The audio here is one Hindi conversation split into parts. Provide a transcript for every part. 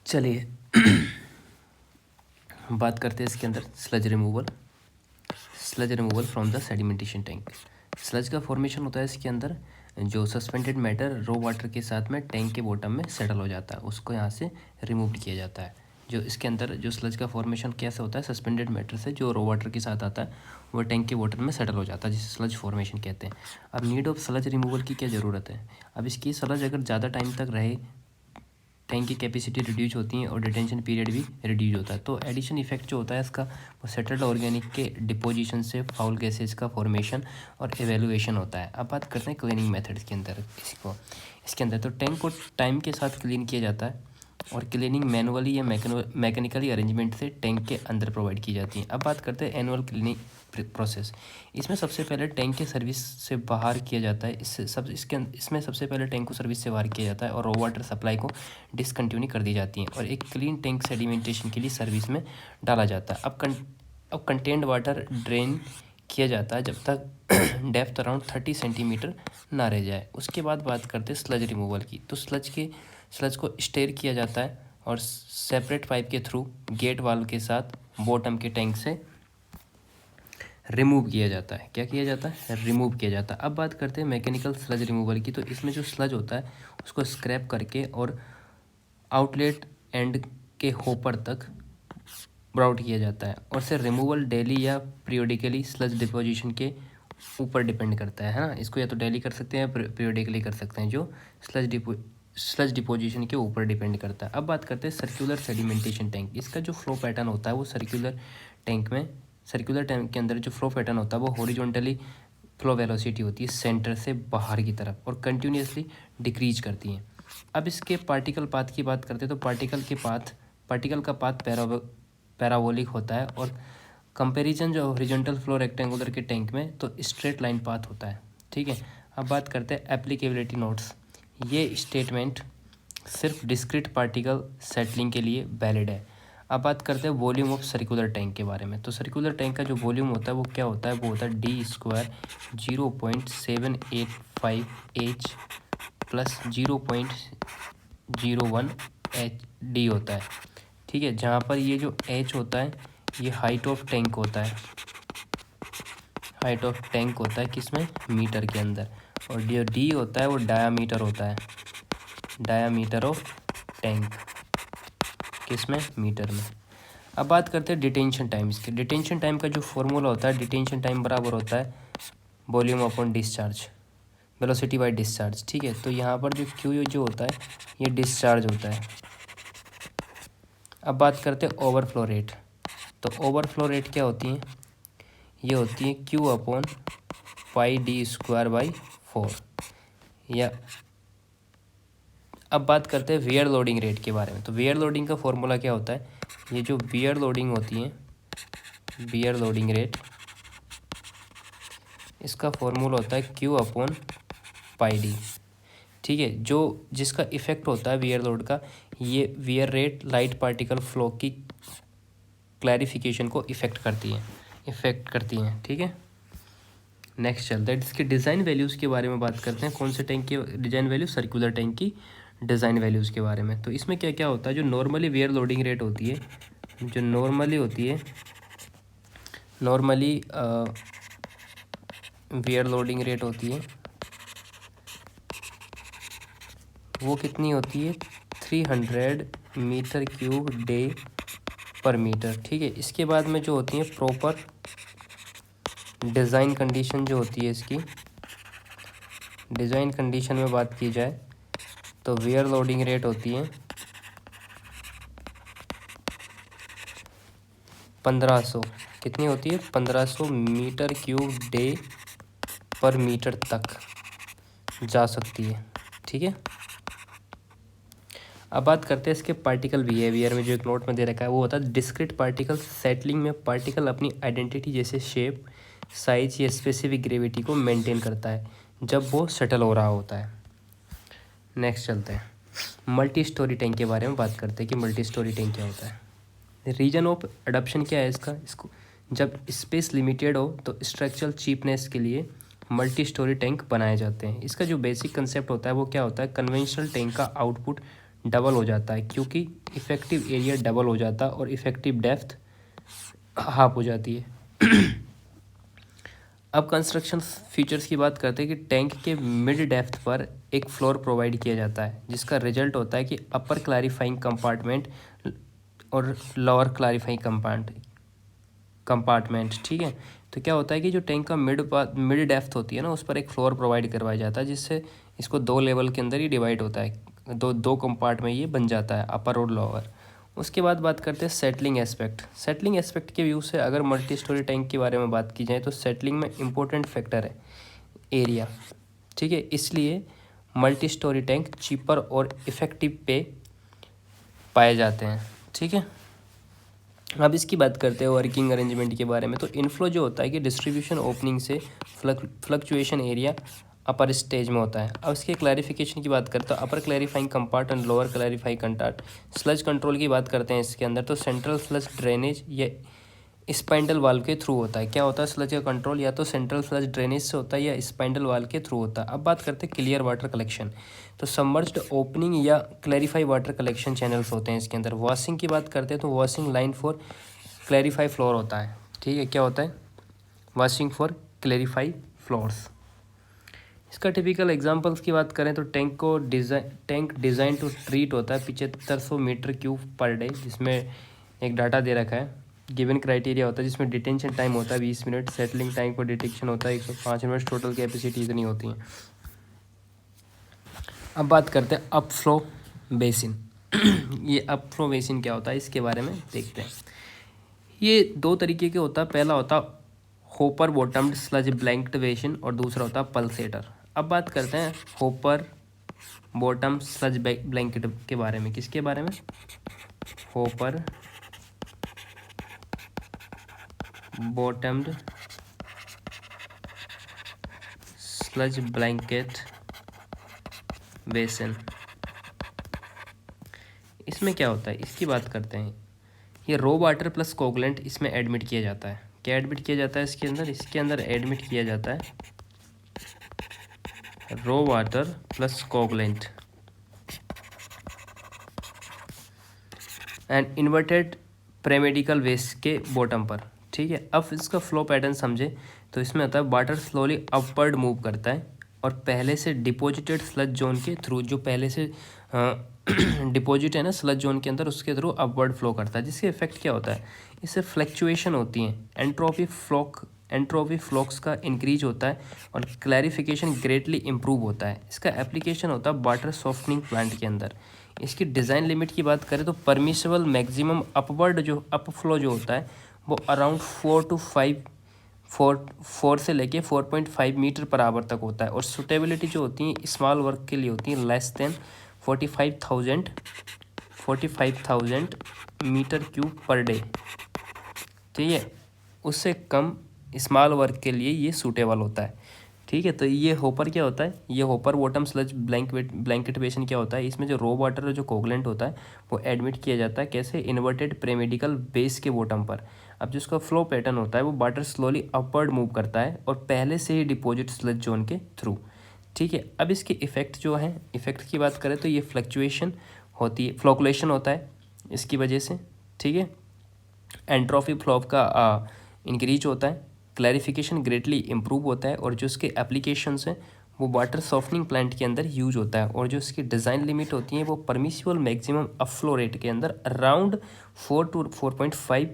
चलिए बात करते हैं इसके अंदर sludge removal from the sedimentation tank. Sludge का फॉर्मेशन होता है इसके अंदर, जो सस्पेंडेड मैटर रो वाटर के साथ में टैंक के बॉटम में सेटल हो जाता है, उसको यहाँ से रिमूव किया जाता है। जो इसके अंदर जो स्लज का फॉर्मेशन कैसे होता है, सस्पेंडेड मैटर से जो रो वाटर के साथ आता है वो टैंक के बॉटम में सेटल हो जाता है, जिसे स्लज फॉर्मेशन कहते हैं। अब नीड ऑफ स्लज रिमूवल की क्या ज़रूरत है? अब इसकी स्लज अगर ज़्यादा टाइम तक रहे, टैंक की कैपेसिटी रिड्यूस होती है और डिटेंशन पीरियड भी रिड्यूस होता है। तो एडिशन इफेक्ट जो होता है इसका, वो सेटल्ड ऑर्गेनिक के डिपोजिशन से फाउल गैसेज का फॉर्मेशन और एवेलुएशन होता है। अब बात करते हैं क्लीनिंग मेथड्स के अंदर इसके अंदर तो टैंक को टाइम के साथ क्लीन किया जाता है और क्लीनिंग मैनुअली या मैकेनिकली अरेंजमेंट से टैंक के अंदर प्रोवाइड की जाती है। अब बात करते हैं एनुअल क्लीनिंग प्रोसेस। इसमें सबसे पहले टैंक के सर्विस से बाहर किया जाता है, इसमें सबसे पहले टैंक को सर्विस से बाहर किया जाता है और रो वाटर सप्लाई को डिसकंटिन्यू कर दी जाती है और एक क्लीन टैंक सेडिमेंटेशन के लिए सर्विस में डाला जाता है। अब कंटेन्ड वाटर ड्रेन किया जाता है जब तक डेप्थ अराउंड 30 सेंटीमीटर ना रह जाए। उसके बाद बात करते हैं स्लज रिमूवल की। तो स्लज को स्टेयर किया जाता है और सेपरेट पाइप के थ्रू गेट वाल्व के साथ बॉटम के टैंक से रिमूव किया जाता है। क्या किया जाता है? रिमूव किया जाता है। अब बात करते हैं मैकेनिकल स्लज रिमूवल की। तो इसमें जो स्लज होता है उसको स्क्रैप करके और आउटलेट एंड के होपर तक ब्राउट किया जाता है और से रिमूवल डेली या पीरियोडिकली स्लज डिपोजिशन के ऊपर डिपेंड करता है ना। इसको या तो डेली कर सकते हैं या पीरियोडिकली कर सकते हैं, जो स्लज डिपोजिशन के ऊपर डिपेंड करता है। अब बात करते हैं सर्कुलर सेडिमेंटेशन टैंक। इसका जो फ्लो पैटर्न होता है वो सर्कुलर टैंक के अंदर जो फ्लो पैटर्न होता है वो हॉरिजॉन्टली फ्लो वेलोसिटी होती है सेंटर से बाहर की तरफ और कंटिन्यूसली डिक्रीज करती है। अब इसके पार्टिकल पाथ की बात करते हैं तो पार्टिकल का पाथ पैराबोलिक होता है और कंपैरिजन जो हॉरिजॉन्टल फ्लो रेक्टेंगुलर के टैंक में तो स्ट्रेट लाइन पाथ होता है। ठीक है। अब बात करते हैं एप्लीकेबिलिटी नोट्स। ये स्टेटमेंट सिर्फ डिस्क्रीट पार्टिकल सेटलिंग के लिए वैलिड है। अब बात करते हैं वॉल्यूम ऑफ सर्कुलर टैंक के बारे में। तो सर्कुलर टैंक का जो वॉल्यूम होता है वो क्या होता है? वो होता है D square 0.785 H plus 0.01 H D होता है। ठीक है, जहाँ पर ये जो एच होता है ये हाइट ऑफ टैंक होता है, किसमें? मीटर के अंदर। और जो डी होता है वो डायामीटर होता है, डायामीटर ऑफ टैंक, किसमें? मीटर में। अब बात करते हैं डिटेंशन टाइम। इसके डिटेंशन टाइम का जो फॉर्मूला होता है, डिटेंशन टाइम बराबर होता है volume upon discharge, velocity bye discharge. ठीक है, तो यहाँ पर जो क्यू जो होता है ये डिस्चार्ज होता है। अब बात करते हैं ओवरफ्लो रेट। तो ओवरफ्लो रेट क्या होती है? ये होती है Q upon pi D square by 4 या। अब बात करते हैं वियर लोडिंग रेट के बारे में। तो वियर लोडिंग का फॉर्मूला क्या होता है? ये जो वियर लोडिंग होती है, वियर लोडिंग रेट, इसका फॉर्मूला होता है क्यू अपॉन पाई डी। ठीक है, जो जिसका इफेक्ट होता है वियर लोड का, ये wear rate light particle flow की क्लैरिफिकेशन को इफेक्ट करती हैं। ठीक है, नेक्स्ट चलता है इसके डिज़ाइन वैल्यूज़ के बारे में बात करते हैं। कौन से टैंक की डिज़ाइन वैल्यू? सर्कुलर टैंक की डिज़ाइन वैल्यूज़ के बारे में। तो इसमें क्या क्या होता है? जो नॉर्मली वियर लोडिंग रेट होती है, जो नॉर्मली वियर लोडिंग रेट होती है वो कितनी होती है? 300 मीटर क्यूब डे पर मीटर। ठीक है, इसके बाद में जो होती है प्रॉपर डिज़ाइन कंडीशन जो होती है, इसकी डिज़ाइन कंडीशन में बात की जाए तो वियर लोडिंग रेट होती है 1500। कितनी होती है? 1500 मीटर क्यूब डे पर मीटर तक जा सकती है। ठीक है, अब बात करते हैं इसके पार्टिकल बिहेवियर में। जो एक नोट में दे रखा है वो होता है डिस्क्रीट पार्टिकल सेटलिंग में पार्टिकल अपनी आइडेंटिटी जैसे शेप, साइज या स्पेसिफिक ग्रेविटी को मेंटेन करता है जब वो सेटल हो रहा होता है। नेक्स्ट चलते हैं मल्टी स्टोरी टैंक के बारे में बात करते हैं कि मल्टी स्टोरी टैंक क्या होता है। रीजन ऑफ अडॉप्शन क्या है इसको जब स्पेस लिमिटेड हो तो स्ट्रक्चरल चीपनेस के लिए मल्टी स्टोरी टैंक बनाए जाते हैं। इसका जो बेसिक कंसेप्ट होता है वो क्या होता है? कन्वेंशनल टैंक का आउटपुट डबल हो जाता है, क्योंकि इफ़ेक्टिव एरिया डबल हो जाता है और इफ़ेक्टिव डेप्थ हाफ हो जाती है। अब कंस्ट्रक्शन फीचर्स की बात करते हैं कि टैंक के मिड डेप्थ पर एक फ्लोर प्रोवाइड किया जाता है, जिसका रिजल्ट होता है कि अपर क्लैरिफाइंग कंपार्टमेंट और लोअर क्लैरिफाइंग कंपार्टमेंट। ठीक है, तो क्या होता है कि जो टैंक का मिड डेप्थ होती है ना, उस पर एक फ्लोर प्रोवाइड करवाया जाता है, जिससे इसको दो लेवल के अंदर ही डिवाइड होता है, दो कंपार्ट में ये बन जाता है, अपर और लोअर। उसके बाद बात करते हैं सेटलिंग एस्पेक्ट। सेटलिंग एस्पेक्ट के व्यू से अगर मल्टी स्टोरी टैंक के बारे में बात की जाए तो सेटलिंग में इम्पोर्टेंट फैक्टर है एरिया। ठीक है, इसलिए मल्टी स्टोरी टैंक चीपर और इफ़ेक्टिव पे पाए जाते हैं। ठीक है, अब इसकी बात करते हैं वर्किंग अरेंजमेंट के बारे में। तो इनफ्लो जो होता है कि डिस्ट्रीब्यूशन ओपनिंग से फ्लक्चुएशन एरिया अपर स्टेज में होता है। अब इसके क्लैरिफिकेशन की बात करते हैं, upper clarifying compart and lower clarifying compart. Sludge control की बात करते हैं इसके अंदर, तो सेंट्रल स्लज ड्रेनेज या स्पाइंडल वाल्व के थ्रू होता है। क्या होता है स्लज का कंट्रोल, या तो सेंट्रल स्लज ड्रेनेज से होता है या स्पाइंडल वाल्व के थ्रू होता है। अब बात करते हैं क्लियर वाटर कलेक्शन। तो सबमर्ज्ड ओपनिंग या क्लैरिफाई वाटर कलेक्शन चैनल्स होते हैं इसके अंदर। वॉशिंग की बात करते हैं तो washing line for clarify floor होता है। ठीक है, क्या होता है वॉशिंग फॉर क्लैरिफाई फ्लोर्स। इसका टिपिकल एग्जांपल्स की बात करें तो टैंक डिज़ाइन टू ट्रीट होता है 7500 मीटर क्यूब पर डे, जिसमें एक डाटा दे रखा है। गिवन क्राइटेरिया होता है जिसमें डिटेंशन टाइम होता है 20 minute, settling time for detection होता है 105 मिनट, टोटल कैपेसिटी इतनी होती है। अब बात करते हैं अपफ्लो बेसिन। ये अपफ्लो बेसिन क्या होता है इसके बारे में देखते हैं। ये दो तरीके के होता है, पहला होता है होपर बॉटम्ड स्लज ब्लैंक्ड बेसिन और दूसरा होता है पल्सेटर। अब बात करते हैं होपर बॉटम स्लज ब्लैंकेट के बारे में। किसके बारे में? Hopper बॉटम्ड sludge blanket basin. इसमें क्या होता है इसकी बात करते हैं। ये रो वाटर प्लस कोगलेंट इसमें एडमिट किया जाता है। क्या एडमिट किया जाता है इसके अंदर एडमिट किया जाता है raw water plus coagulant and inverted paramedical waste के बॉटम पर। ठीक है, अब इसका फ्लो पैटर्न समझे तो इसमें होता है वाटर स्लोली अपवर्ड मूव करता है और पहले से डिपॉजिटेड स्लज जोन के थ्रू, जो पहले से डिपॉजिट है ना स्लज जोन के अंदर, उसके थ्रू अपवर्ड फ्लो करता है। जिसके इफेक्ट क्या होता है, इससे फ्लक्चुएशन होती है, एंट्रोपी फ्लक्स का इंक्रीज होता है और क्लैरिफिकेशन ग्रेटली इंप्रूव होता है। इसका एप्लीकेशन होता है वाटर सॉफ्टनिंग प्लांट के अंदर। इसकी डिज़ाइन लिमिट की बात करें तो परमिसेबल मैक्सिमम अपवर्ड जो अपफ्लो जो होता है वो अराउंड 4 से लेके 4.5 मीटर पर आवर तक होता है। और सुटेबिलिटी जो होती है स्मॉल वर्क के लिए होती है less than 45,000 metre cube per day. ठीक है, उससे कम स्मॉल वर्क के लिए ये सूटेबल होता है। ठीक है, तो ये होपर क्या होता है, ये hopper bottom sludge blanket basin क्या होता है, इसमें जो रो वाटर जो कोगलेंट होता है वो एडमिट किया जाता है। कैसे? इन्वर्टेड पैरामेडिकल बेस के बॉटम पर। अब जिसका फ्लो पैटर्न होता है वो वाटर स्लोली अपवर्ड मूव करता है और पहले से ही डिपॉजिट स्लज जोन के थ्रू। ठीक है, अब इसके इफ़ेक्ट जो है, इफ़ेक्ट की बात करें तो ये फ्लक्चुएशन होती है, फ्लोकुलेशन होता है इसकी वजह से। ठीक है, एंट्रोपी फ्लो का इंक्रीज होता है, क्लैरिफिकेशन ग्रेटली इम्प्रूव होता है और जो इसके एप्लीकेशंस हैं वो वाटर सॉफ्टनिंग प्लांट के अंदर यूज होता है। और जो इसकी डिज़ाइन लिमिट होती है वो परमिसिबल मैक्सिमम अपफ्लो रेट के अंदर around 4 to 4.5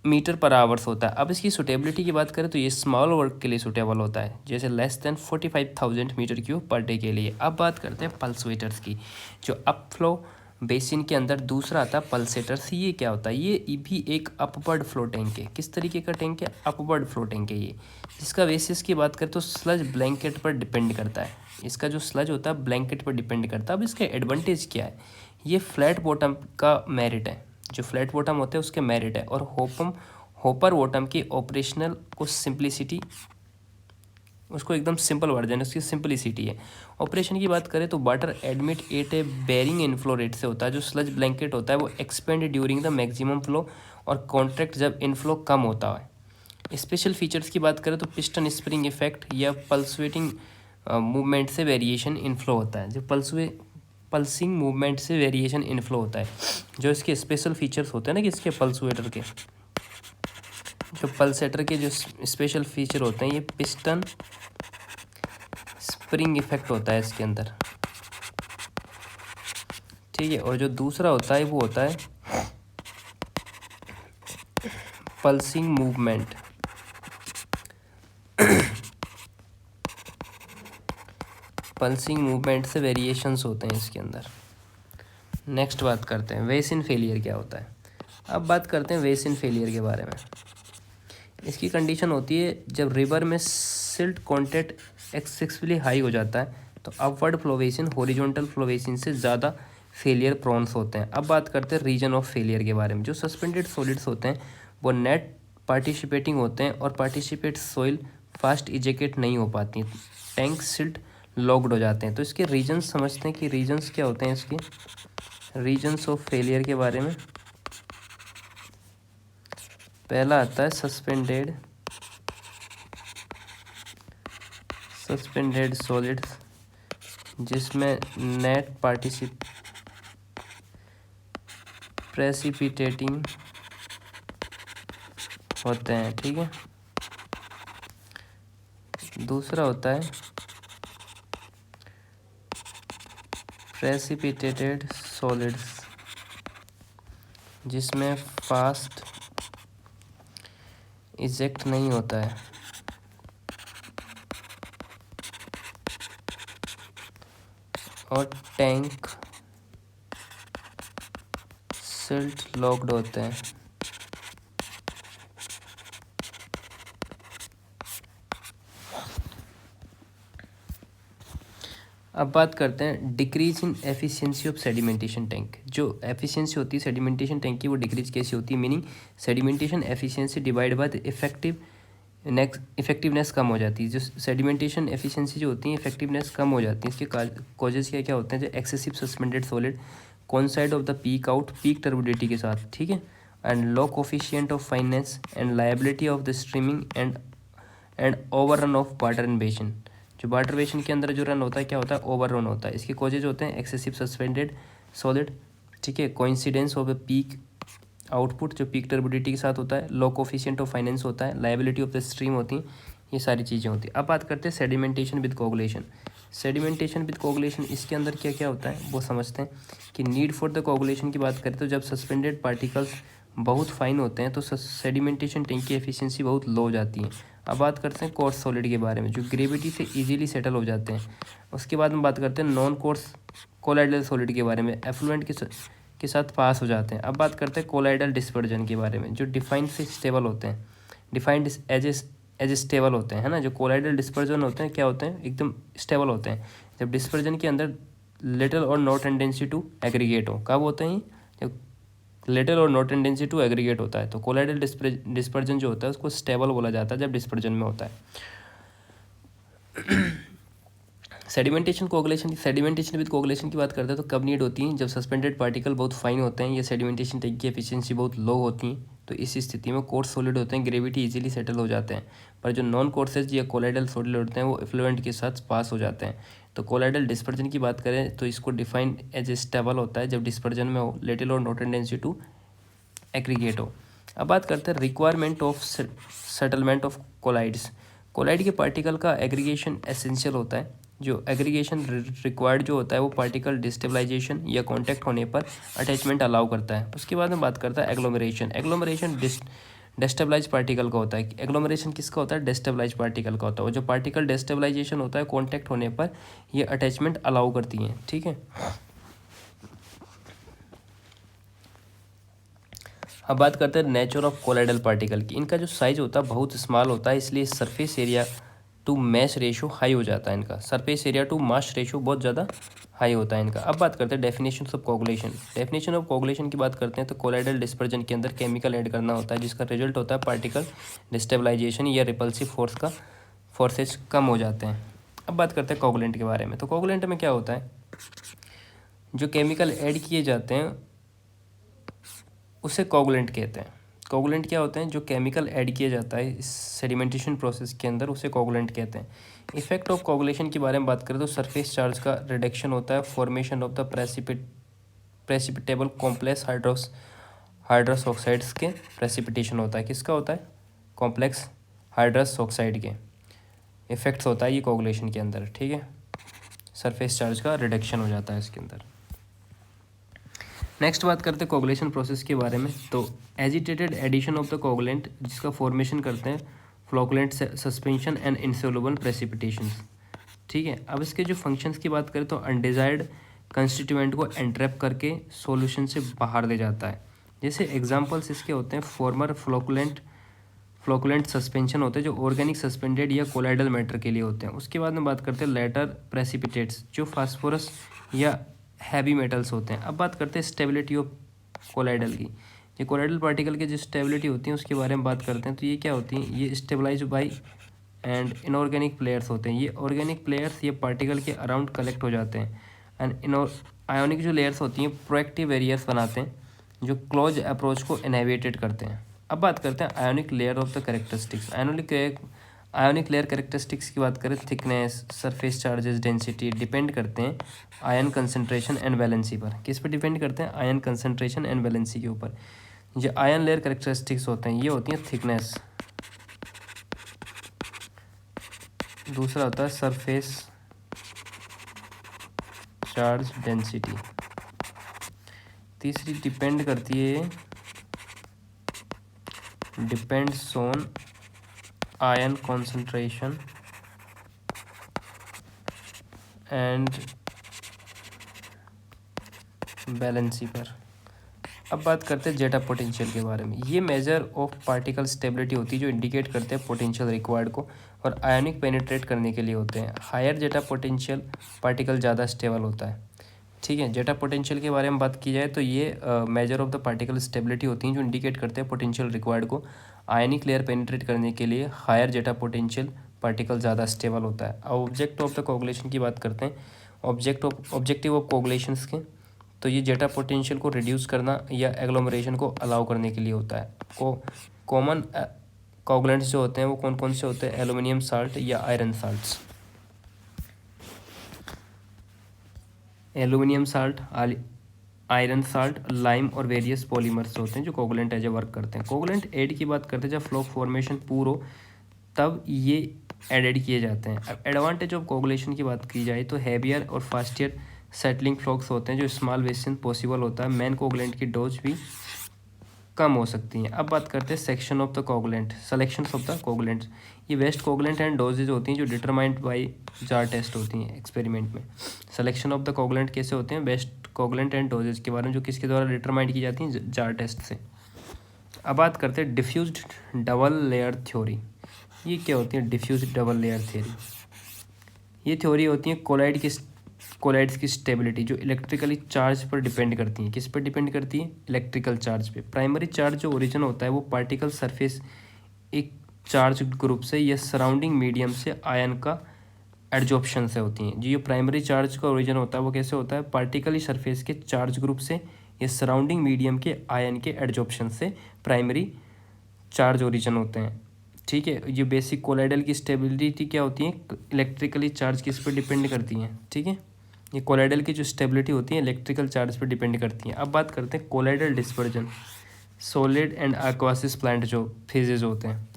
metre per hours होता है। अब इसकी सुटेबिलिटी की बात करें तो ये स्मॉल वर्क के लिए सुटेबल होता है, जैसे less than 45,000 metre cube per day के लिए। अब बात करते हैं पल्सेटर्स की, जो अपफ्लो बेसिन के अंदर दूसरा आता है पल्सेटर्स। ये क्या होता है, ये भी एक अपवर्ड फ्लो टैंक है। किस तरीके का टैंक है? अपवर्ड फ्लो टैंक है ये, जिसका बेसिस की बात करें तो स्लज ब्लैंकेट पर डिपेंड करता है। इसका जो स्लज होता है ब्लैंकेट पर डिपेंड करता है। अब इसका एडवांटेज क्या है, ये फ्लैट बॉटम का मेरिट है, जो फ्लैट बॉटम होते हैं उसके मेरिट है। और होपर बॉटम की ऑपरेशनल को सिंप्लिसिटी, उसको एकदम सिंपल वर्जन है, उसकी सिंपलिसिटी है। ऑपरेशन की बात करें तो वाटर एडमिट एट ए बेरिंग इनफ्लो रेट से होता है। जो स्लज ब्लैंकेट होता है वो expand during the maximum flow और कॉन्ट्रैक्ट जब इनफ्लो कम होता है। स्पेशल फीचर्स की बात करें तो पिस्टन स्प्रिंग इफेक्ट या पल्सवेटिंग मूवमेंट से वेरिएशन इनफ्लो होता है। जो पल्सिंग मूवमेंट से वेरिएशन इनफ्लो होता है। जो इसके स्पेशल फीचर्स होते हैं ना कि इसके पल्सुएटर के, जो पल्सेटर के जो स्पेशल फीचर होते हैं, ये पिस्टन स्प्रिंग इफेक्ट होता है इसके अंदर, ठीक है। और जो दूसरा होता है वो होता है पल्सिंग मूवमेंट। पल्सिंग मूवमेंट से वेरिएशंस होते हैं इसके अंदर। नेक्स्ट बात करते हैं वेसिन फेलियर क्या होता है। अब बात करते हैं वेसिन फेलियर के बारे में। इसकी कंडीशन होती है जब रिवर में सिल्ट कंटेंट एक्सेसिवली हाई हो जाता है तो अपवर्ड फ्लोवेशन हॉरिजॉन्टल फ्लोवेशन से ज़्यादा फेलियर प्रोन्स होते हैं। अब बात करते हैं रीजन ऑफ फेलियर के बारे में। जो सस्पेंडेड सॉलिड्स होते हैं वो नेट पार्टिसिपेटिंग होते हैं और पार्टिसिपेट सॉइल फास्ट इजेक्ट नहीं हो पाती, टैंक सिल्ट लॉक्ड हो जाते हैं। तो इसके रीजन्स समझते हैं कि रीजन्स क्या होते हैं इसके, रीजन्स ऑफ फेलियर के बारे में। पहला आता है सस्पेंडेड सॉलिड्स जिसमें नेट प्रेसिपिटेटिंग होते हैं, ठीक है। दूसरा होता है प्रेसिपिटेटेड सॉलिड्स जिसमें फास्ट इजेक्ट नहीं होता है और टैंक सिल्ट लॉक्ड होते हैं। अब बात करते हैं decrease in efficiency of sedimentation tank. जो एफिशिएंसी होती है सेडिमेंटेशन टैंक की वो डिक्रीज कैसी होती है, meaning sedimentation efficiency divide by the effectiveness कम हो जाती है। जो सेडिमेंटेशन एफिशिएंसी जो होती है इफेक्टिवनेस कम हो जाती है। इसके कॉजेज क्या क्या होते हैं, जो excessive suspended solid कॉन्साइड of the peak out peak turbidity के साथ, ठीक है, and low coefficient of finance and liability of the streaming and over run of water in basin. जो वाटर बेसिन के अंदर जो रन होता है क्या होता है, ओवर रन होता है। इसके कॉजेज होते हैं एक्सेसिव सस्पेंडेड सॉलिड, ठीक है, coincidence of a peak output जो पीक टर्बिडिटी के साथ होता है, लो कोफिशिएंट ऑफ फाइनेंस होता है, लायबिलिटी ऑफ द स्ट्रीम होती है, ये सारी चीज़ें होती हैं। अब बात करते हैं sedimentation with coagulation. Sedimentation with coagulation इसके अंदर क्या क्या होता है वो समझते हैं कि नीड फॉर द कोगुलेशन की बात करें तो जब सस्पेंडेड पार्टिकल्स बहुत फाइन होते हैं तो सेडिमेंटेशन टैंक की एफिशिएंसी बहुत लो हो जाती है। अब बात करते हैं कोर्स सॉलिड के बारे में जो ग्रेविटी से इजीली सेटल हो जाते हैं। उसके बाद में बात करते हैं नॉन कोर्स कोलाइडल सॉलिड के बारे में, एफ्लुएंट के साथ पास हो जाते हैं। अब बात करते हैं कोलाइडल डिस्पर्जन के बारे में जो डिफाइंड से स्टेबल होते हैं, डिफाइंड एज स्टेबल होते हैं, है ना। जो कोलाइडल डिस्पर्जन होते हैं क्या होते हैं, एकदम स्टेबल होते हैं जब डिस्पर्जन के अंदर लिटिल और नो टेंडेंसी टू एग्रीगेट हो। कब होते हैं, जब लिटिल और नो टेंडेंसी टू एग्रीगेट होता है। तो कोलाइडल डिस्पर्जन जो होता है उसको स्टेबल बोला जाता है जब डिस्पर्जन में होता है। सेडिमेंटेशन विद कोगुलेशन की बात करते हैं तो कब नीड होती है, जब सस्पेंडेड पार्टिकल बहुत फाइन होते हैं या सेडिमेंटेशन टैंक की एफिशिएंसी बहुत लो होती है। तो इस स्थिति में कोर्स सॉलिड होते हैं ग्रेविटी इजीली सेटल हो जाते हैं, पर जो नॉन कोर्सेज या कोलाइडल सॉलिड होते हैं वो इफ्लुएंट के साथ पास हो जाते हैं। तो कोलाइडल डिस्पर्जन की बात करें तो इसको डिफाइंड एज स्टेबल होता है जब डिस्पर्जन में हो, लिटिल और नो टेंडेंसी टू एग्रीगेट हो। अब बात करते हैं requirement of settlement of colloids. Colloid के पार्टिकल का एग्रीगेशन एसेंशियल होता है। जो एग्रीगेशन रिक्वायर्ड जो होता है वो पार्टिकल डिस्टेबलाइजेशन या कांटेक्ट होने पर अटैचमेंट अलाउ करता है। उसके बाद में बात करता है एग्लोमरेशन डेस्टेबलाइज पार्टिकल का होता है। एग्लोमरेशन किसका होता है, डेस्टेबलाइज पार्टिकल का होता है। और जो पार्टिकल डेस्टेबलाइजेशन होता है कॉन्टैक्ट होने पर ये अटैचमेंट अलाउ करती हैं, ठीक है। अब बात करते हैं नेचर ऑफ कोलाइडल पार्टिकल की। इनका जो साइज होता है बहुत स्मॉल होता है, इसलिए surface area to mass ratio high हो जाता है इनका। Surface area to mass ratio बहुत ज़्यादा हाई होता है इनका। अब बात करते हैं definition of coagulation. Definition of coagulation की बात करते हैं तो कोलाइडल डिस्पर्जन के अंदर केमिकल ऐड करना होता है जिसका रिजल्ट होता है पार्टिकल डिस्टेबलाइजेशन या रिपल्सिव फोर्स का फोर्सेज कम हो जाते हैं। अब बात करते हैं कोगुलेंट के बारे में। तो कोगुलेंट में क्या होता है, जो केमिकल ऐड किए जाते हैं उसे कोगुलेंट कहते हैं। कोगुलेंट क्या होते हैं, जो केमिकल ऐड किया जाता है इस सेडिमेंटेशन प्रोसेस के अंदर उसे कोगुलेंट कहते हैं। इफेक्ट ऑफ कोगुलेशन के बारे में बात करें तो सरफेस चार्ज का रिडक्शन होता है, formation of the precipitable complex hydrous oxides के प्रेसिपिटेशन होता है। किसका होता है? कॉम्प्लेक्स हाइड्रस ऑक्साइड के इफेक्ट्स होता है ये कोगुलेशन के अंदर। ठीक है, सरफेस चार्ज का रिडक्शन हो जाता है इसके अंदर। नेक्स्ट बात करते हैं कोगुलेशन प्रोसेस के बारे में। तो agitated addition of the coagulant, जिसका फॉर्मेशन करते हैं flocculent suspension and insoluble precipitation. ठीक है, अब इसके जो फंक्शंस की बात करें तो अनडिजायर्ड कंस्टिट्यूएंट को एंट्रैप करके सॉल्यूशन से बाहर ले जाता है। जैसे एग्जांपल्स इसके होते हैं फॉर्मर फ्लोकुलेंट सस्पेंशन होते हैं जो ऑर्गेनिक सस्पेंडेड या कोलाइडल मैटर के लिए होते हैं। उसके बाद में बात करते हैं लेटर प्रेसिपिटेट्स जो फास्फोरस या हैवी मेटल्स होते हैं। अब बात करते हैं स्टेबिलिटी ऑफ कोलाइडल की। ये कोलाइडल पार्टिकल की जो स्टेबिलिटी होती है उसके बारे में बात करते हैं। तो ये क्या होती है? ये stabilize by and inorganic players होते हैं। ये ऑर्गेनिक प्लेयर्स ये पार्टिकल के अराउंड कलेक्ट हो जाते हैं एंड आयोनिक जो लेयर्स होती हैं प्रोएक्टिव एरियाज बनाते हैं जो क्लोज अप्रोच को इनहिबिटेड करते हैं। अब बात करते हैं ionic layer of the characteristics. Ionic layer characteristics की बात करें, thickness, surface charges, density depend करते हैं आयन कंसंट्रेशन एंड वैलेंसी पर। किस पर डिपेंड करते हैं? आयन कंसंट्रेशन एंड वैलेंसी के ऊपर। जो आयन लेयर कैरेक्टरिस्टिक्स होते हैं ये होती हैं थिकनेस, दूसरा होता है सरफेस चार्ज डेंसिटी, तीसरी डिपेंड करती है depends on ion concentration and valency पर। अब बात करते हैं जेटा पोटेंशियल के बारे में। ये मेजर ऑफ पार्टिकल स्टेबिलिटी होती है जो इंडिकेट करते हैं पोटेंशियल रिक्वायर्ड को और आयोनिक पेनिट्रेट करने के लिए होते हैं। हायर जेटा पोटेंशियल पार्टिकल ज़्यादा स्टेबल होता है। ठीक है, जेटा पोटेंशियल के बारे में बात की जाए तो ये measure of the particle stability होती हैं जो इंडिकेट करते हैं पोटेंशियल रिक्वायर्ड को आयनिक लेयर पेनिट्रेट करने के लिए। हायर जेटा पोटेंशियल पार्टिकल ज़्यादा स्टेबल होता है। अब ऑब्जेक्ट ऑफ द कोगुलेशन की बात करते हैं। ऑब्जेक्टिव ऑफ कोगुलेशंस के, तो ये जेटा पोटेंशियल को रिड्यूस करना या एग्लोमरेशन को अलाउ करने के लिए होता है। कॉमन कोगुलेंट्स जो होते हैं वो कौन कौन से होते हैं? एल्यूमिनियम साल्ट या iron salts. Aluminium salt, iron salt, lime और वेरियस पॉलीमर्स होते हैं जो कोगुलेंट एज ए वर्क करते हैं। कोगुलेंट एड की बात करते हैं जब फ्लो फॉर्मेशन पूरा हो तब ये एडेड किए जाते हैं। अब एडवांटेज ऑफ कोगुलेशन की बात की जाए तो हैवियर और फास्टियर सेटलिंग फ्लॉक्स होते हैं जो स्मॉल वेसन पॉसिबल होता है। मेन कोगुलेंट की डोज भी कम हो सकती हैं। अब बात करते हैं section of the coagulant, selections of the coagulants. ये वेस्ट कोगुलेंट एंड डोजेज होती हैं जो डिटरमाइंड बाय जार टेस्ट होती हैं एक्सपेरिमेंट में। सिलेक्शन ऑफ द कोगुलेंट कैसे होते हैं? बेस्ट कोगुलेंट एंड डोजेज के बारे में जो किसके द्वारा डिटरमाइंड की जाती हैं? जार टेस्ट से। अब बात करते हैं डिफ्यूज्ड डबल लेयर थ्योरी। ये क्या होती है डिफ्यूज्ड डबल लेयर थ्योरी? ये थ्योरी होती है कोलाइड्स की स्टेबिलिटी जो इलेक्ट्रिकली चार्ज पर डिपेंड करती हैं। किस पर डिपेंड करती है? इलेक्ट्रिकल चार्ज पे। प्राइमरी चार्ज जो ओरिजिन होता है वो पार्टिकल सरफेस एक चार्ज ग्रुप से या सराउंडिंग मीडियम से आयन का एडजॉर्प्शन से होती हैं। जो ये प्राइमरी चार्ज का ओरिजिन होता है वो कैसे होता है? पार्टिकल सरफेस के चार्ज ग्रुप से या सराउंडिंग मीडियम के आयन के एडजॉर्प्शन से प्राइमरी चार्ज ओरिजिन होते हैं। ठीक है, ये बेसिक कोलाइडल की स्टेबिलिटी क्या होती है? इलेक्ट्रिकली चार्ज किस पर डिपेंड करती हैं? ठीक है, ये कोलाइडल की जो स्टेबिलिटी होती है इलेक्ट्रिकल चार्ज पर डिपेंड करती हैं। अब बात करते हैं colloidal dispersion. Solid and aqueous plant जो फेजेज होते हैं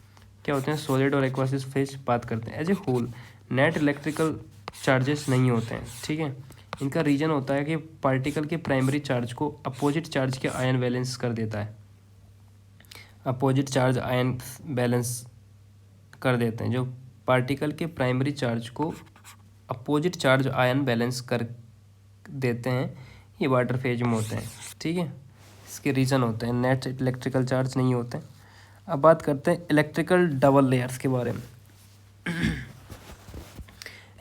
क्या होते हैं? सॉलिड और एक्वासिस फेज बात करते हैं। As a whole net electrical charges नहीं होते हैं। ठीक है, इनका रीजन होता है कि पार्टिकल के प्राइमरी चार्ज को अपोजिट चार्ज के आयन बैलेंस कर देता है। अपोजिट चार्ज आयन बैलेंस कर देते हैं। जो पार्टिकल के प्राइमरी चार्ज को अपोजिट चार्ज आयन बैलेंस कर देते हैं ये वाटर फेज में होते हैं। ठीक है, इसके रीज़न होते हैं नेट इलेक्ट्रिकल चार्ज नहीं होते हैं। अब बात करते हैं इलेक्ट्रिकल डबल लेयर्स के बारे में।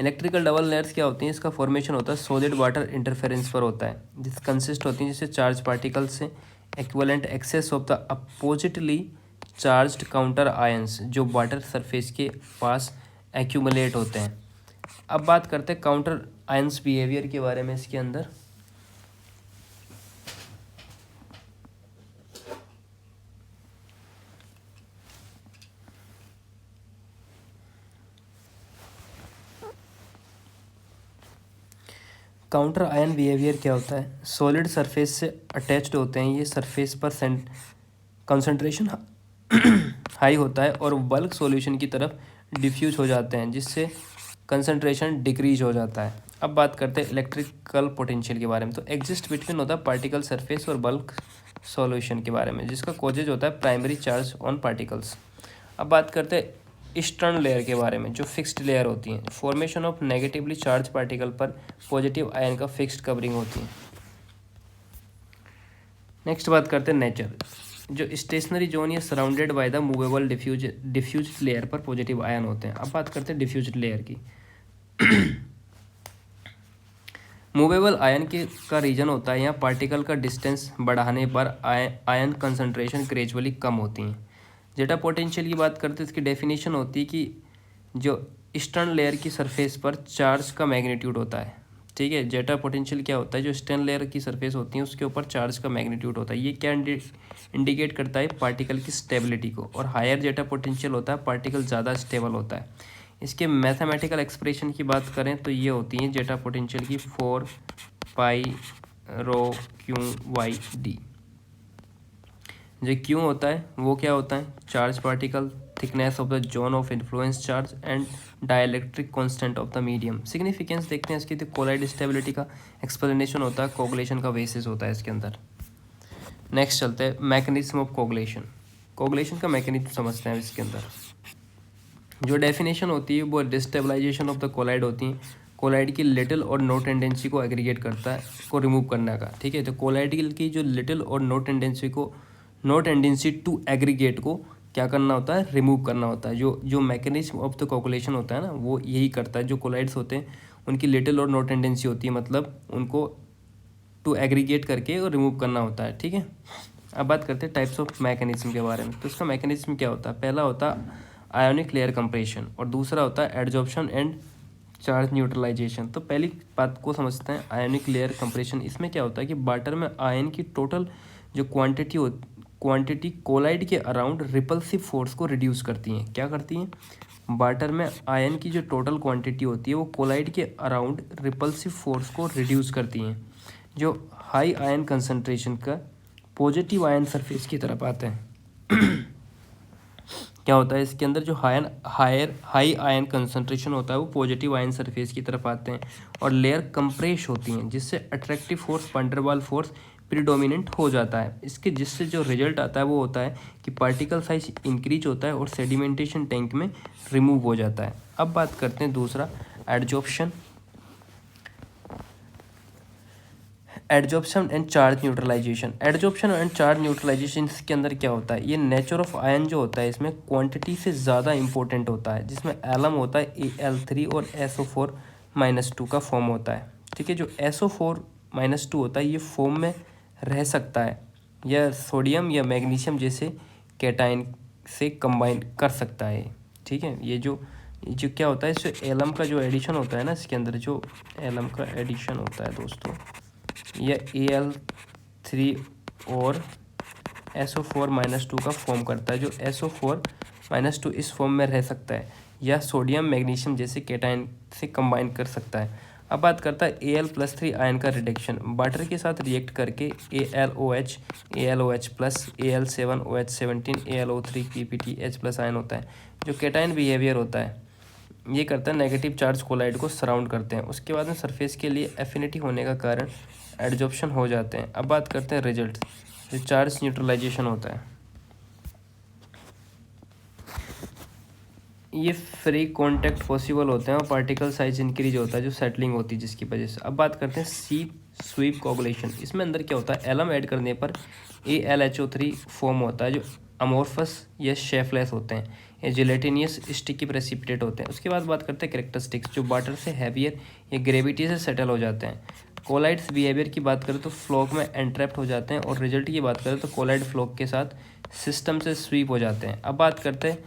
इलेक्ट्रिकल डबल लेयर्स क्या होती हैं? इसका फॉर्मेशन होता है सॉलिड वाटर इंटरफेरेंस पर होता है। जिस कंसिस्ट होती है जिससे चार्ज पार्टिकल से equivalent excess of the oppositely charged counter ions जो वाटर सरफेस के पास एक्यूमुलेट होते हैं। अब बात करते हैं काउंटर आयंस बिहेवियर के बारे में। इसके अंदर काउंटर आयन बिहेवियर क्या होता है? सॉलिड सरफेस से अटैच्ड होते हैं ये, सरफेस पर कंसंट्रेशन हाई होता है और बल्क सॉल्यूशन की तरफ डिफ्यूज हो जाते हैं, जिससे कंसंट्रेशन डिक्रीज हो जाता है। अब बात करते हैं इलेक्ट्रिकल पोटेंशियल के बारे में। तो एग्जिस्ट बिटवीन होता है पार्टिकल सरफेस और बल्क सॉल्यूशन के बारे में, जिसका कॉजेज होता है प्राइमरी चार्ज ऑन पार्टिकल्स। अब बात करते हैं ईस्टर्न लेयर के बारे में, जो फिक्स्ड लेयर होती हैं। Formation of negatively charge particle पर पॉजिटिव आयन का फिक्स्ड कवरिंग होती है। नेक्स्ट बात करते हैं नेचर। जो स्टेशनरी जोन या surrounded by the movable diffuse layer पर पॉजिटिव आयन होते हैं। अब बात करते हैं डिफ्यूज लेयर की। मूवेबल आयन के का रीजन होता है यहाँ पार्टिकल का डिस्टेंस बढ़ाने पर आयन कंसंट्रेशन ग्रेजुअली कम होती हैं। जेटा पोटेंशियल की बात करते हैं, इसकी डेफिनेशन होती है कि जो ईस्टर्न लेयर की सरफेस पर चार्ज का मैग्नीट्यूड होता है। ठीक है, जेटा पोटेंशियल क्या होता है? जो ईस्टर्न लेयर की सरफेस होती है उसके ऊपर चार्ज का मैग्नीट्यूड होता है। ये क्या इंडिकेट करता है? पार्टिकल की स्टेबिलिटी को। और हायर जेटा पोटेंशियल होता है, पार्टिकल ज़्यादा स्टेबल होता है। इसके मैथमेटिकल एक्सप्रेशन की बात करें तो ये होती है जेटा पोटेंशियल की 4 पाई रो क्यू वाई डी। जो क्यू होता है वो क्या होता है? Charge particle, thickness of the zone of influence charge and dielectric constant of the medium. Significance देखते हैं इसकी, तो कोलाइड स्टेबिलिटी का एक्सप्लेनेशन होता है, कोगुलेशन का बेसिस होता है इसके अंदर। नेक्स्ट चलते हैं मैकेनिज्म ऑफ कोगुलेशन। कोगुलेशन का मैकेनिज्म समझते हैं इसके अंदर। जो डेफिनेशन होती है वो डिस्टेबलाइजेशन ऑफ द कोलाइड होती है। कोलाइड की लिटिल और नो टेंडेंसी को एग्रीगेट करता है, को रिमूव करने का। ठीक है, तो कोलाइड की जो लिटिल और नो टेंडेंसी टू एग्रीगेट को क्या करना होता है? रिमूव करना होता है। जो मैकेनिज्म ऑफ द कोगुलेशन होता है ना, वो यही करता है। जो कोलाइड्स होते हैं उनकी लिटिल और नो टेंडेंसी होती है, मतलब उनको टू एग्रीगेट करके और रिमूव करना होता है। ठीक है, अब बात करते हैं टाइप्स ऑफ मैकेनिज्म के बारे में। तो इसका मैकेनिज्म क्या होता है? पहला होता है आयोनिक लेयर कंप्रेशन और दूसरा होता है एडजॉर्प्शन एंड चार्ज न्यूट्रलाइजेशन। तो पहली बात को समझते हैं, आयोनिक लेयर कंप्रेशन। इसमें क्या होता है कि वाटर में आयन की टोटल जो क्वांटिटी कोलाइड के अराउंड रिपल्सिव फोर्स को रिड्यूस करती हैं। क्या करती हैं? वाटर में आयन की जो टोटल क्वांटिटी होती है वो कोलाइड के अराउंड रिपल्सिव फोर्स को रिड्यूस करती हैं, जो हाई आयन कंसंट्रेशन का पॉजिटिव आयन सरफेस की तरफ आते हैं। क्या होता है इसके अंदर? जो हाई आयन कंसंट्रेशन होता है वो पॉजिटिव आयन सरफेस की तरफ आते हैं और लेयर कंप्रेस होती हैं, जिससे attractive force, van der Waals force predominant हो जाता है। इसके जिससे जो रिजल्ट आता है वो होता है कि पार्टिकल साइज इंक्रीज होता है और सेडिमेंटेशन टैंक में रिमूव हो जाता है। अब बात करते हैं दूसरा, adsorption and charge neutralization. Adsorption and charge neutralization इसके अंदर क्या होता है? ये नेचर ऑफ आयन जो होता है इसमें क्वांटिटी से ज़्यादा इंपॉर्टेंट होता है, जिसमें एलम होता है Al3 और SO4-2 का फॉर्म होता है। ठीक है, जो SO4-2 होता है ये फॉर्म में रह सकता है या सोडियम या मैग्नीशियम जैसे कैटायन से कंबाइन कर सकता है। ठीक है, ये जो क्या होता है, इससे एलम का जो एडिशन होता है ना, इसके अंदर जो एलम का एडिशन होता है दोस्तों, यह Al3 और SO4-2 का फॉर्म करता है। जो SO4-2 इस फॉर्म में रह सकता है या सोडियम मैग्नीशियम जैसे कैटायन से कंबाइन कर सकता है। अब बात करता है Al+3 आयन का रिडक्शन। वाटर के साथ रिएक्ट करके AlOH, AlOH+, Al7OH17, AlO3 PPTH+ ion होता है। जो कैटायन बिहेवियर होता है ये करता है नेगेटिव चार्ज कोलाइड को सराउंड करते हैं। उसके बाद में सरफेस के लिए एफिनिटी होने का कारण एडजॉर्प्शन हो जाते हैं। अब बात करते हैं रिजल्ट, जो चार्ज न्यूट्रलाइजेशन होता है। ये फ्री कांटेक्ट पॉसिबल होते हैं और पार्टिकल साइज इंक्रीज होता है, जो सेटलिंग होती है जिसकी वजह से। अब बात करते हैं स्वीप कोगुलेशन। इसमें अंदर क्या होता है? एलम ऐड करने पर AlHO3 फॉर्म होता है, जो अमोर्फस या शेफलेस होते हैं, ये जिलेटिनियस स्टिकी प्रेसिपिटेट होते हैं। उसके बाद बात करते हैं कैरेक्टरिस्टिक्स, जो वाटर से हैवियर या ग्रेविटी से सेटल हो जाते हैं। कोलाइड्स बिहेवियर की बात करें तो फ्लोक में एंट्रैप्ट हो जाते हैं और रिजल्ट की बात करें तो कोलाइड फ्लोक के साथ सिस्टम से स्वीप हो जाते हैं। अब बात करते हैं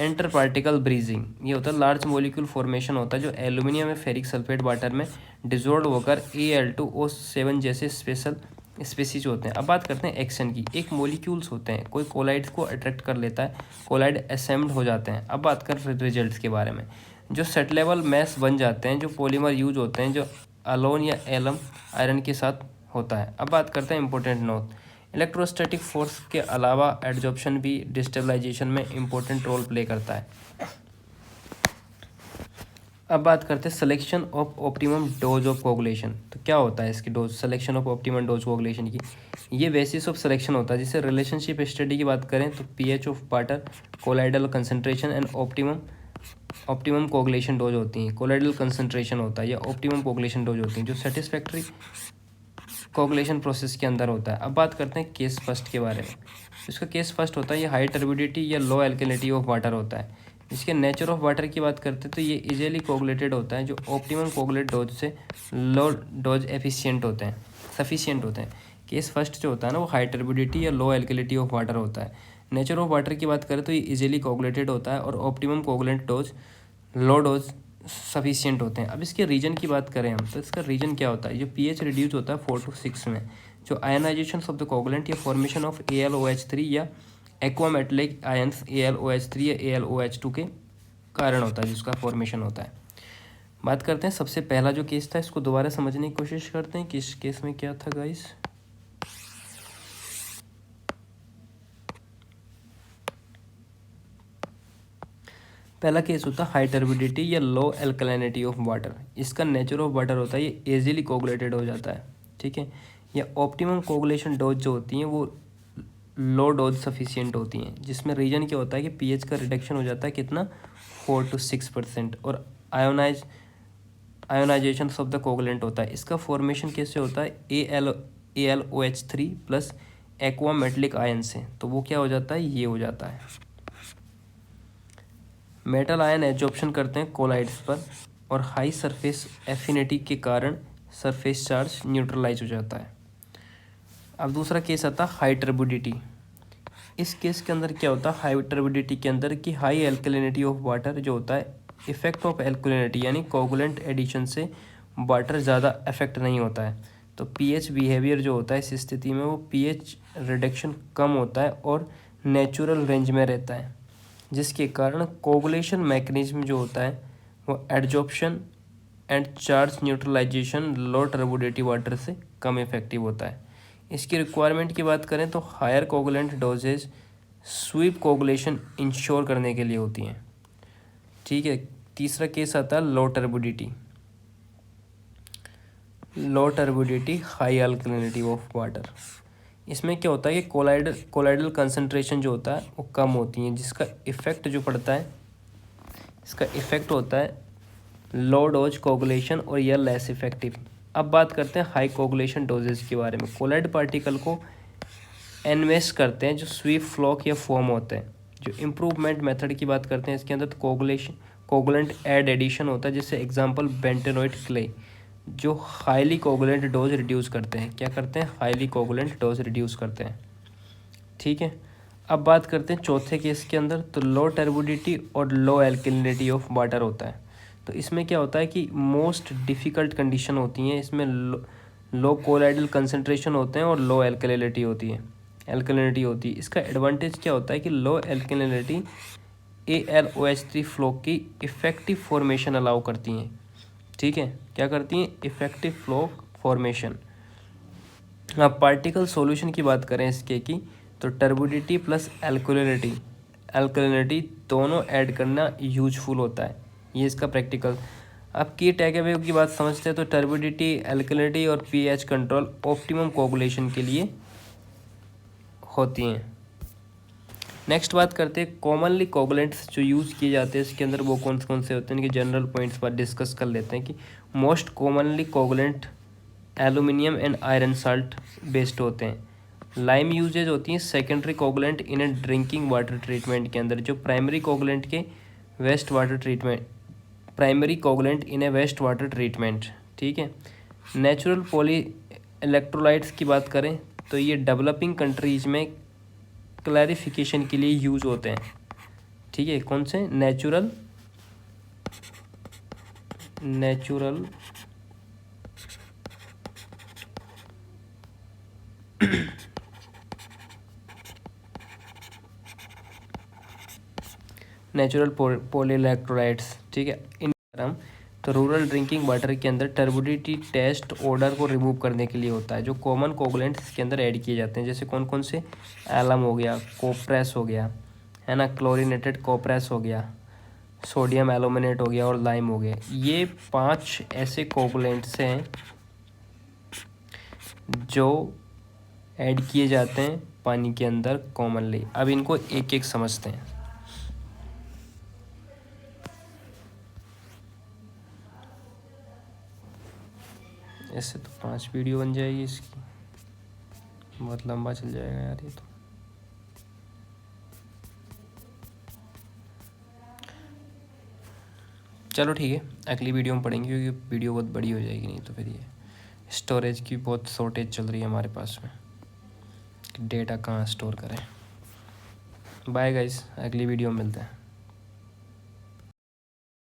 इंटर पार्टिकल ब्रीजिंग। ये होता है लार्ज मॉलिक्यूल फॉर्मेशन होता है, जो एल्यूमिनियम या फेरिक सल्फेट वाटर में डिजोल्व होकर Al2O7 जैसे स्पेसीज होते हैं। अब बात करते हैं एक्शन की। एक मॉलिक्यूल्स होते हैं, कोई कोलाइड्स को अट्रैक्ट कर लेता है, कोलाइड असेंबल हो जाते हैं। अब बात कर रिजल्ट्स के बारे में, जो सेट लेवल मैस बन जाते हैं, जो पॉलीमर यूज होते हैं, जो अलोन या एलम आयरन के साथ होता है। अब बात करते हैं इंपॉर्टेंट नोट। इलेक्ट्रोस्टैटिक फोर्स के अलावा एडजॉर्प्शन भी डिस्टेबलाइजेशन में इंपॉर्टेंट रोल प्ले करता है। अब बात करते हैं selection of optimum dose of coagulation. तो क्या होता है इसकी dose, selection of optimum dose coagulation की? ये बेसिस ऑफ सिलेक्शन होता है। जैसे रिलेशनशिप स्टडी की बात करें तो pH of water, colloidal concentration and optimum coagulation dose होती हैं। कोलाइडल कंसंट्रेशन होता है या ऑप्टिमम कोगुलेशन डोज होती हैं जो सेटिस्फैक्ट्री कोगुलेशन प्रोसेस के अंदर होता है। अब बात करते हैं केस फर्स्ट के बारे में। इसका केस फर्स्ट होता है ये हाई टर्बिडिटी या लो एल्कलिनिटी ऑफ वाटर होता है। इसके नेचर ऑफ वाटर की बात करते हैं तो ये इजीली कोगुलेटेड होता है जो ऑप्टिमम कोगुलेट डोज से लो डोज एफिशिएंट होते हैं, सफिशिएंट होते हैं। केस फर्स्ट जो होता है ना वो हाई टर्बिडिटी या लो एल्कलिनिटी ऑफ वाटर होता है। नेचर ऑफ वाटर की बात करें तो ये इजीली कोगुलेटेड होता है और optimum coagulant dose low dose sufficient होते हैं। अब इसके रीजन की बात करें हम तो इसका रीजन क्या होता है, जो पीएच रिड्यूस होता है 4 to 6 में, जो आयनाइजेशन ऑफ द कोगुलेंट या फॉर्मेशन ऑफ AlOH3 या एक्वामेटलिक आयंस AlOH3 या AlOH2 के कारण होता है जिसका फॉर्मेशन होता है। बात करते हैं सबसे पहला जो केस था, इसको दोबारा समझने की कोशिश करते हैं कि इस केस में क्या था गाइस। पहला केस होता है हाई टर्बिडिटी या लो एल्कलाइनिटी ऑफ वाटर। इसका नेचर ऑफ वाटर होता है ये इजीली कोगुलेटेड हो जाता है, ठीक है। या ऑप्टिमम कोगुलेशन डोज जो होती हैं वो लो डोज सफिशिएंट होती हैं, जिसमें रीजन क्या होता है कि पीएच का रिडक्शन हो जाता है कितना 4 to 6% और आयोनाइजेशन ऑफ द कोगुलेंट होता है। इसका फॉर्मेशन कैसे होता है AlOH3 plus aqua metallic ion से, तो वो क्या हो जाता है, ये हो जाता है। मेटल आयन एब्जॉर्प्शन करते हैं कोलाइड्स पर और हाई सरफेस एफिनिटी के कारण सरफेस चार्ज न्यूट्रलाइज हो जाता है। अब दूसरा केस आता है हाई टर्बिडिटी। इस केस के अंदर क्या होता है हाई टर्बिडिटी के अंदर कि हाई एल्कलिनिटी ऑफ वाटर जो होता है, इफेक्ट ऑफ एल्कलिनिटी यानी कोगुलेंट एडिशन से वाटर ज़्यादा अफेक्ट नहीं होता है। तो पीएच बिहेवियर जो होता है इस स्थिति में वो पीएच रिडक्शन कम होता है और नेचुरल रेंज में रहता है, जिसके कारण कोगुलेशन मैकेनिज्म जो होता है वो adsorption and charge neutralization low turbidity water से कम इफेक्टिव होता है। इसकी रिक्वायरमेंट की बात करें तो higher coagulant dosages sweep coagulation ensure करने के लिए होती हैं, ठीक है। तीसरा केस आता है low turbidity high alkalinity of water. इसमें क्या होता है कि कोलाइडल कंसंट्रेशन जो होता है वो कम होती हैं, जिसका इफ़ेक्ट जो पड़ता है, इसका इफ़ेक्ट होता है लो डोज कोगुलेशन और यह लेस इफेक्टिव। अब बात करते हैं हाई कोगुलेशन डोजेज के बारे में। कोलाइड पार्टिकल को एनवेस्ट करते हैं जो स्वीप फ्लॉक या फॉर्म होते हैं। जो इम्प्रूवमेंट मेथड की बात करते हैं इसके अंदर तो कोगुलेंट एड एडिशन होता है, जैसे एग्जांपल बेंटेनोइट क्ले जो हाईली कोगुलेंट डोज रिड्यूस करते हैं। क्या करते हैं, हाईली कोगुलेंट डोज रिड्यूस करते हैं, ठीक है। अब बात करते हैं चौथे केस के अंदर, तो लो टर्बिडिटी और लो एल्कलिनिटी ऑफ वाटर होता है। तो इसमें क्या होता है कि मोस्ट डिफ़िकल्ट कंडीशन होती हैं, इसमें लो कोलाइडल कंसंट्रेशन होते हैं और लो एल्कलिनिटी होती है। इसका एडवांटेज क्या होता है कि लो एल्कलिनिटी AlOH3 फ्लो की इफ़ेक्टिव फॉर्मेशन अलाउ करती हैं, ठीक है। क्या करती हैं, इफ़ेक्टिव फ्लो फॉर्मेशन। अब पार्टिकल सॉल्यूशन की बात करें इसके की, तो टर्बिडिटी प्लस एल्कलिनिटी दोनों ऐड करना यूजफुल होता है, ये इसका प्रैक्टिकल। अब की टैक अवे की बात समझते हैं तो टर्बिडिटी, एल्कलिनिटी और पीएच कंट्रोल ऑप्टिमम कोगुलेशन के लिए होती हैं। नेक्स्ट बात करते हैं कॉमनली कोगुलेंट्स जो यूज़ किए जाते हैं इसके अंदर वो कौन से होते हैं, इनके जनरल पॉइंट्स पर डिस्कस कर लेते हैं कि most commonly coagulant aluminium and iron salt based होते हैं। लाइम यूजेज होती हैं सेकेंडरी कोगुलेंट इन ए ड्रिंकिंग वाटर ट्रीटमेंट के अंदर, जो प्राइमरी कोगुलेंट इन ए वेस्ट वाटर ट्रीटमेंट, ठीक है। नेचुरल पॉली इलेक्ट्रोलाइट्स की बात करें तो ये डेवलपिंग कंट्रीज में क्लैरिफिकेशन के लिए यूज़ होते हैं, ठीक है। कौन से, नेचुरल पॉली इलेक्ट्रोलाइट्स, ठीक है। इन हम तो रूरल ड्रिंकिंग वाटर के अंदर टर्बिडिटी टेस्ट ऑर्डर को रिमूव करने के लिए होता है। जो कॉमन कोगुलेंट्स इसके अंदर ऐड किए जाते हैं, जैसे कौन कौन से, एलम हो गया, कोप्रेस हो गया, है ना, क्लोरीनेटेड कोप्रेस हो गया, सोडियम एल्यूमिनेट हो गया और लाइम हो गया। ये 5 ऐसे कोगुलेंट्स हैं जो ऐड किए जाते हैं पानी के अंदर कॉमनली। अब इनको एक एक समझते हैं। ऐसे तो 5 वीडियो बन जाएगी इसकी, बहुत लंबा चल जाएगा यार ये तो। चलो ठीक है, अगली वीडियो में पढ़ेंगे, क्योंकि वीडियो बहुत बड़ी हो जाएगी, नहीं तो फिर ये स्टोरेज की बहुत शॉर्टेज चल रही है हमारे पास में, डेटा कहाँ स्टोर करें। बाय गाइस, अगली वीडियो में मिलते हैं।